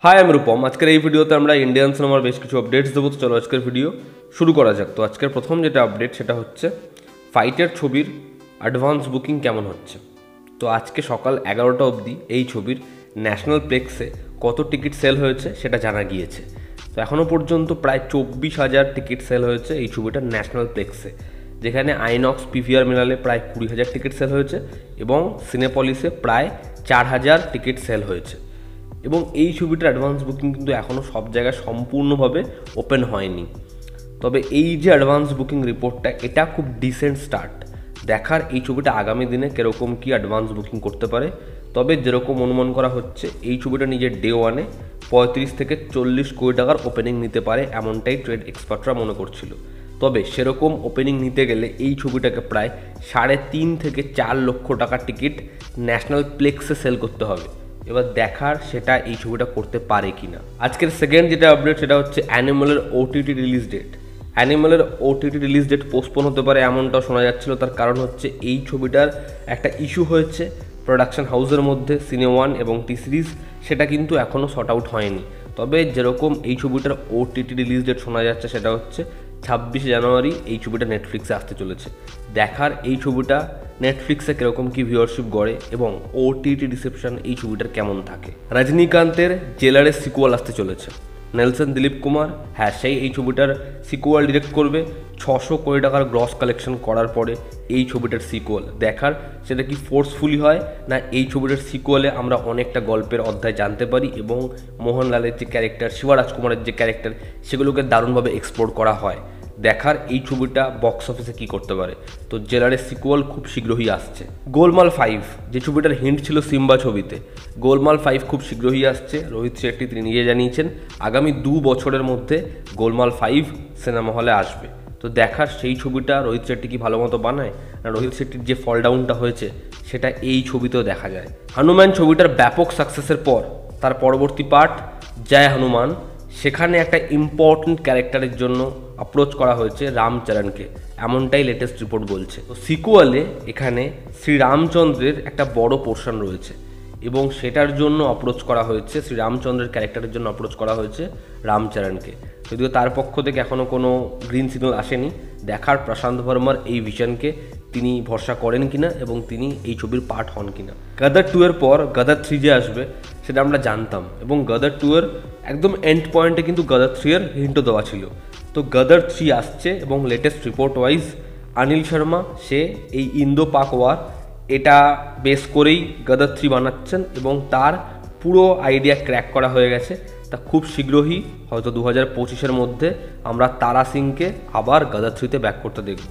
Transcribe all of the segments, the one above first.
High আমি রূপম। আজকের এই ভিডিওতে আমরা ইন্ডিয়ান সিনেমার বেশ কিছু আপডেটস দেবো। তো চলো আজকের ভিডিও শুরু করা যাক। তো আজকের প্রথম যেটা আপডেট সেটা হচ্ছে ফাইটের ছবির অ্যাডভান্স বুকিং কেমন হচ্ছে। তো আজকে সকাল 11টা অবধি এই ছবির ন্যাশনাল প্লেক্সে কত টিকিট সেল হয়েছে সেটা জানা গিয়েছে। তো এখনও পর্যন্ত প্রায় 24,000 টিকিট সেল হয়েছে এই ছবিটার ন্যাশনাল প্লেক্সে, যেখানে আইনক্স পিভিআর মেলালে প্রায় 20,000 টিকিট সেল হয়েছে এবং সিনেপলিসে প্রায় 4,000 টিকিট সেল হয়েছে। এবং এই ছবিটার অ্যাডভান্স বুকিং কিন্তু এখনও সব জায়গায় সম্পূর্ণভাবে ওপেন হয়নি। তবে এই যে অ্যাডভান্স বুকিং রিপোর্টটা, এটা খুব ডিসেন্ট স্টার্ট। দেখার এই ছবিটা আগামী দিনে কীরকম কী অ্যাডভান্স বুকিং করতে পারে। তবে যেরকম অনুমান করা হচ্ছে এই ছবিটা নিজের ডে ওয়ানে 35 থেকে 40 কোটি টাকার ওপেনিং নিতে পারে, এমনটাই ট্রেড এক্সপার্টরা মনে করছিল। তবে সেরকম ওপেনিং নিতে গেলে এই ছবিটাকে প্রায় 3.5 থেকে 4 লক্ষ টাকার টিকিট ন্যাশনাল প্লেক্সে সেল করতে হবে। এবার দেখার সেটা এই ছবিটা করতে পারে কিনা। আজকের সেকেন্ড যেটা আপডেট সেটা হচ্ছে অ্যানিমালের ওটিটি রিলিজ ডেট। অ্যানিমালের ওটিটি রিলিজ ডেট পোস্টপোন হতে পারে এমনটাও শোনা যাচ্ছিল। তার কারণ হচ্ছে এই ছবিটার একটা ইস্যু হয়েছে প্রোডাকশন হাউসের মধ্যে, সিনে ওয়ান এবং টি সিরিজ, সেটা কিন্তু এখনও শর্ট আউট হয়নি। তবে যেরকম এই ছবিটার ওটিটি রিলিজ ডেট শোনা যাচ্ছে সেটা হচ্ছে 26 জানুয়ারি এই ছবিটা নেটফ্লিক্সে আসতে চলেছে। দেখার এই ছবিটা নেটফ্লিক্সে কীরকম কী ভিউয়ারশিপ গড়ে এবং ওটিটি রিসেপশন এই ছবিটার কেমন থাকে। রজনীকান্তের জেলারের সিকুয়াল আসতে চলেছে। নেলসন দিলীপ কুমার, হ্যাঁ সেই এই ছবিটার সিকুয়াল ডিরেক্ট করবে। 600 কোটি টাকার গ্রস কালেকশন করার পরে এই ছবিটার সিকুয়াল দেখার সেটা কি ফোর্সফুলি হয় না এই ছবিটার সিকুয়ালে আমরা অনেকটা গল্পের অধ্যায় জানতে পারি এবং মোহনলালের যে ক্যারেক্টার, শিবা রাজকুমারের যে ক্যারেক্টার, সেগুলোকে দারুণভাবে এক্সপ্লোর করা হয়। দেখার এই ছবিটা বক্স অফিসে কী করতে পারে। তো জেলারের সিকুয়াল খুব শীঘ্রই আসছে। গোলমাল 5 যে ছবিটার হিন্ট ছিল সিম্বা ছবিতে, গোলমাল 5 খুব শীঘ্রই আসছে। রোহিত শেট্টি তিনি নিজে জানিয়েছেন আগামী 2 বছরের মধ্যে গোলমাল 5 সিনেমা হলে আসবে। তো দেখার সেই ছবিটা রোহিত শেট্টি কি ভালো মতো বানায় না রোহিত শেট্টির যে ফল ডাউনটা হয়েছে সেটা এই ছবিতেও দেখা যায়। হনুমান ছবিটার ব্যাপক সাকসেসের পর তার পরবর্তী পার্ট জয় হনুমান, সেখানে একটা ইম্পর্ট্যান্ট ক্যারেক্টারের জন্য অ্যাপ্রোচ করা হয়েছে রামচরণকে, এমনটাই লেটেস্ট রিপোর্ট বলছে। তো সিকুয়ালে এখানে শ্রীরামচন্দ্রের একটা বড় পোর্শন রয়েছে এবং সেটার জন্য অ্যাপ্রোচ করা হয়েছে, শ্রীরামচন্দ্রের ক্যারেক্টারের জন্য অ্যাপ্রোচ করা হয়েছে রামচরণকে। যদিও তার পক্ষ থেকে এখনও কোনো গ্রিন সিগন্যাল আসেনি। দেখার প্রশান্ত ভার্মার এই ভিশনকে তিনি ভরসা করেন কিনা এবং তিনি এই ছবির পার্ট হন কিনা। গদার 2 এর পর গদার 3 যে আসবে সেটা আমরা জানতাম এবং গদার 2 এর একদম এন্ড পয়েন্টে কিন্তু গদার 3 এর হিন্টও দেওয়া ছিল। তো গদার 3 আসছে এবং latest report wise Anil Sharma সে এই ইন্দো পাক ওয়ার এটা বেস করেই গদার 3 বানাচ্ছেন এবং তার পুরো আইডিয়া ক্র্যাক করা হয়ে গেছে। তা খুব শীঘ্রই হয়তো 2025-এর মধ্যে আমরা তারা সিংকে আবার গদার 3-তে ব্যাক করতে দেখব।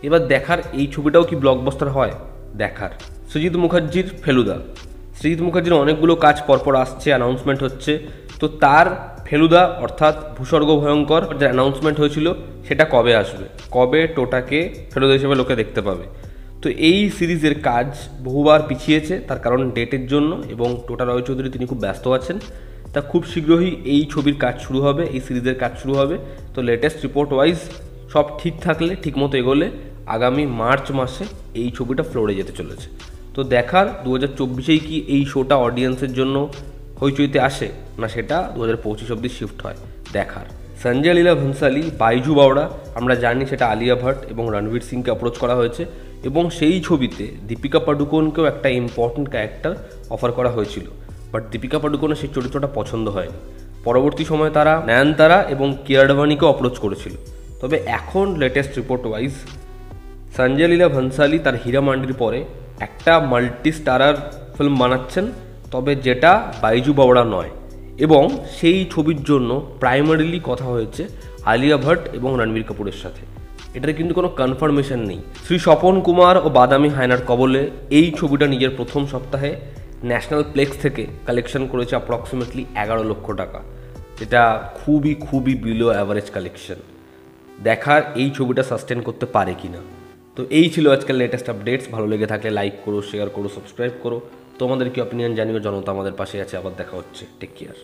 এবার দেখার এই ছবিটাও কি ব্লকবাস্টার হয় দেখার। সৃজিত মুখার্জির ফেলুদা, সৃজিত মুখার্জির অনেকগুলো কাজ পরপর আসছে, অ্যানাউন্সমেন্ট হচ্ছে। তো তার ফেলুদা অর্থাৎ ভূস্বর্গ ভয়ঙ্কর যে অ্যানাউন্সমেন্ট হয়েছিল সেটা কবে আসবে, কবে টোটাকে ফেলুদা হিসেবে লোকে দেখতে পাবে। তো এই সিরিজের কাজ বহুবার পিছিয়েছে তার কারণ ডেটের জন্য এবং টোটা রয় চৌধুরী তিনি খুব ব্যস্ত আছেন। তা খুব শীঘ্রই এই ছবির কাজ শুরু হবে, এই সিরিজের কাজ শুরু হবে। তো লেটেস্ট রিপোর্ট ওয়াইজ সব ঠিক থাকলে, ঠিকমতো এগোলে আগামী মার্চ মাসে এই ছবিটা ফ্লোরে যেতে চলেছে। তো দেখার 2024-এই কি এই শোটা অডিয়েন্সের জন্য হইচইতে আসে না সেটা 2025 অবধি শিফট হয় দেখার। সঞ্জয় লীলা ভনসালি বাইজু বাওড়া, আমরা জানি সেটা আলিয়া ভাট এবং রণবীর সিংকে অ্যাপ্রোচ করা হয়েছে এবং সেই ছবিতে দীপিকা পাডুকোনকেও একটা ইম্পর্টেন্ট ক্যারেক্টার অফার করা হয়েছিল। বাট দীপিকা পাডুকোনের সেই চরিত্রটা পছন্দ হয়নি। পরবর্তী সময়ে তারা নয়নতারা এবং কিয়ারা আডবাণীকেও অ্যাপ্রোচ করেছিল। তবে এখন latest report wise Sanjay Leela ভনসালি তার হীরা মান্ডির পরে একটা মাল্টি স্টারার ফিল্ম বানাচ্ছেন, তবে যেটা বাইজু বাওড়া নয়। এবং সেই ছবির জন্য প্রাইমারিলি কথা হয়েছে আলিয়া ভাট এবং রণবীর কাপুরের সাথে। এটার কিন্তু কোনো কনফার্মেশন নেই। শ্রী স্বপন কুমার ও বাদামি হায়নার কবলে এই ছবিটা নিজের প্রথম সপ্তাহে ন্যাশনাল প্লেক্স থেকে কালেকশন করেছে অ্যাপ্রক্সিমেটলি 11 লক্ষ টাকা, যেটা খুবই বিলো অ্যাভারেজ কালেকশন। দেখার এই ছবিটা সাস্টেন করতে পারে কিনা। তো এই ছিল আজকের লেটেস্ট আপডেটস। ভালো লেগে থাকলে লাইক করো, শেয়ার করো, সাবস্ক্রাইব করো। তোমাদের কি অপিনিয়ন জানিও। জনতা আমাদের পাশে আছে। আবার দেখা হচ্ছে। Take care.